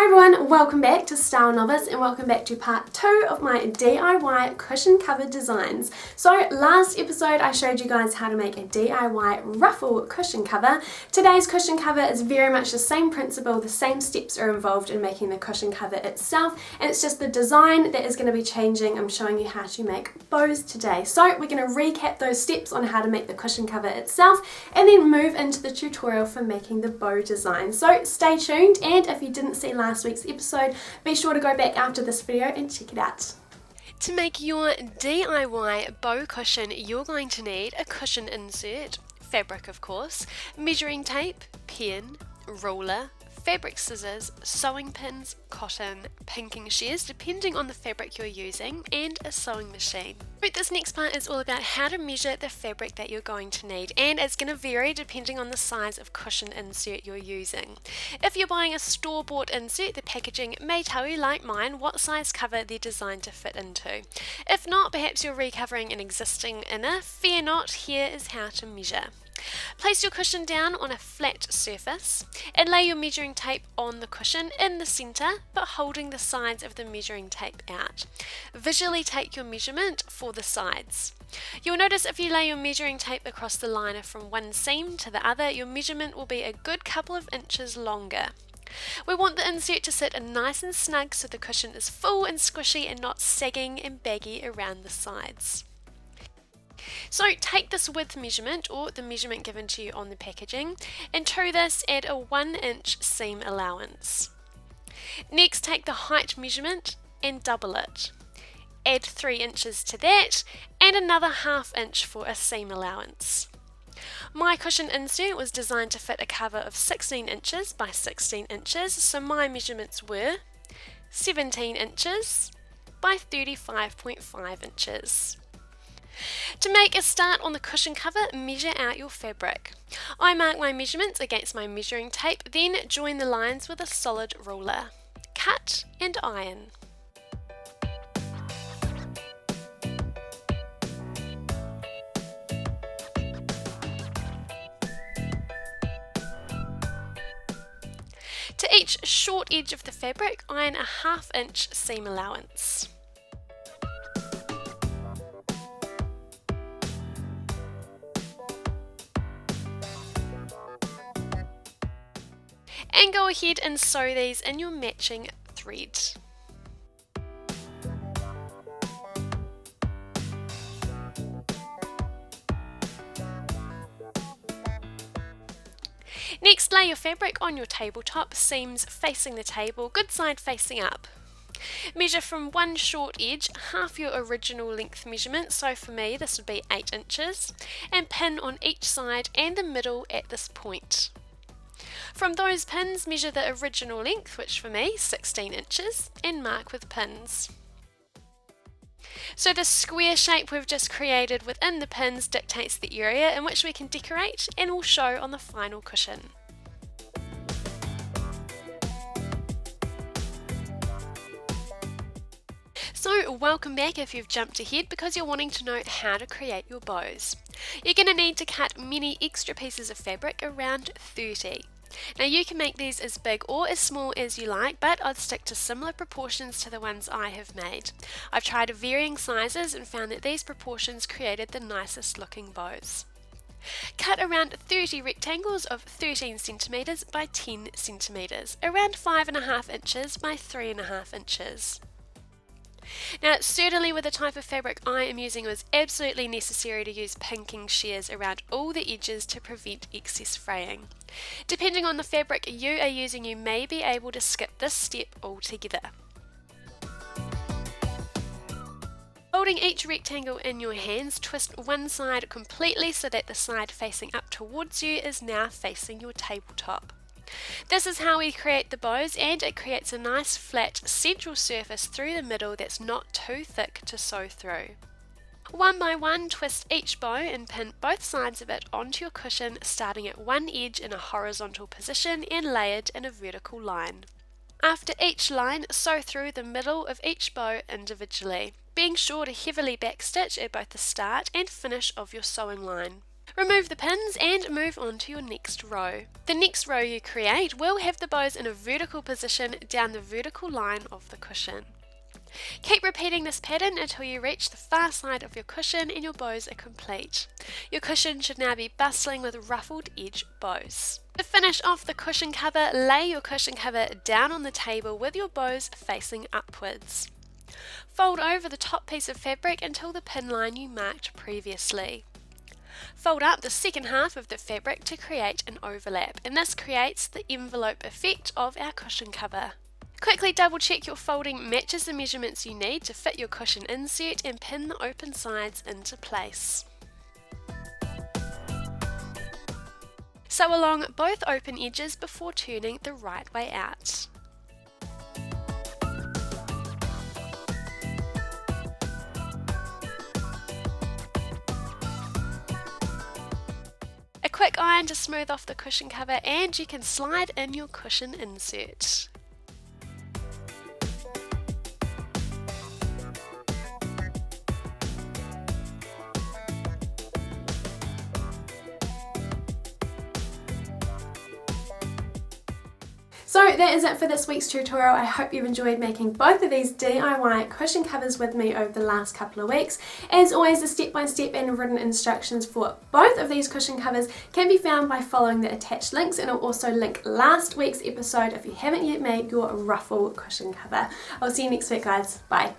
Hi everyone, welcome back to StyleNovice and welcome back to part 2 of my DIY cushion cover designs. So last episode I showed you guys how to make a DIY ruffle cushion cover. Today's cushion cover is very much the same principle, the same steps are involved in making the cushion cover itself, and it's just the design that is going to be changing. I'm showing you how to make bows today. So we're going to recap those steps on how to make the cushion cover itself and then move into the tutorial for making the bow design. So stay tuned, and if you didn't see last week's episode, be sure to go back after this video and check it out. To make your DIY bow cushion, you're going to need a cushion insert, fabric of course, measuring tape, pen, ruler, fabric scissors, sewing pins, cotton, pinking shears depending on the fabric you're using, and a sewing machine. But this next part is all about how to measure the fabric that you're going to need, and it's going to vary depending on the size of cushion insert you're using. If you're buying a store-bought insert, the packaging may tell you, like mine, what size cover they're designed to fit into. If not, perhaps you're recovering an existing inner, fear not, here is how to measure. Place your cushion down on a flat surface and lay your measuring tape on the cushion in the centre, but holding the sides of the measuring tape out. Visually take your measurement for the sides. You'll notice if you lay your measuring tape across the liner from one seam to the other, your measurement will be a good couple of inches longer. We want the insert to sit nice and snug so the cushion is full and squishy and not sagging and baggy around the sides. So take this width measurement, or the measurement given to you on the packaging, and to this add a 1 inch seam allowance. Next, take the height measurement and double it. Add 3 inches to that and another ½ inch for a seam allowance. My cushion insert was designed to fit a cover of 16 inches by 16 inches, so my measurements were 17 inches by 35.5 inches. To make a start on the cushion cover, measure out your fabric. I mark my measurements against my measuring tape, then join the lines with a solid ruler. Cut and iron. To each short edge of the fabric, iron a ½ inch seam allowance. And go ahead and sew these in your matching thread. Next, lay your fabric on your tabletop, seams facing the table, good side facing up. Measure from one short edge, half your original length measurement, so for me this would be 8 inches, and pin on each side and the middle at this point. From those pins, measure the original length, which for me 16 inches, and mark with pins. So the square shape we've just created within the pins dictates the area in which we can decorate and will show on the final cushion. So welcome back if you've jumped ahead because you're wanting to know how to create your bows. You're going to need to cut many extra pieces of fabric, around 30. Now you can make these as big or as small as you like, but I'd stick to similar proportions to the ones I have made. I've tried varying sizes and found that these proportions created the nicest looking bows. Cut around 30 rectangles of 13 centimeters by 10 centimeters, around 5.5 inches by 3.5 inches. Now, certainly with the type of fabric I am using, it was absolutely necessary to use pinking shears around all the edges to prevent excess fraying. Depending on the fabric you are using, you may be able to skip this step altogether. Holding each rectangle in your hands, twist one side completely so that the side facing up towards you is now facing your tabletop. This is how we create the bows, and it creates a nice flat central surface through the middle that's not too thick to sew through. One by one, twist each bow and pin both sides of it onto your cushion, starting at one edge in a horizontal position and layered in a vertical line. After each line, sew through the middle of each bow individually, being sure to heavily backstitch at both the start and finish of your sewing line. Remove the pins and move on to your next row. The next row you create will have the bows in a vertical position down the vertical line of the cushion. Keep repeating this pattern until you reach the far side of your cushion and your bows are complete. Your cushion should now be bustling with ruffled edge bows. To finish off the cushion cover, lay your cushion cover down on the table with your bows facing upwards. Fold over the top piece of fabric until the pin line you marked previously. Fold up the second half of the fabric to create an overlap, and this creates the envelope effect of our cushion cover. Quickly double check your folding matches the measurements you need to fit your cushion insert and pin the open sides into place. Sew along both open edges before turning the right way out. A quick iron to smooth off the cushion cover and you can slide in your cushion insert. So that is it for this week's tutorial. I hope you've enjoyed making both of these DIY cushion covers with me over the last couple of weeks. As always, the step-by-step and written instructions for both of these cushion covers can be found by following the attached links, and I'll also link last week's episode if you haven't yet made your ruffle cushion cover. I'll see you next week, guys. Bye.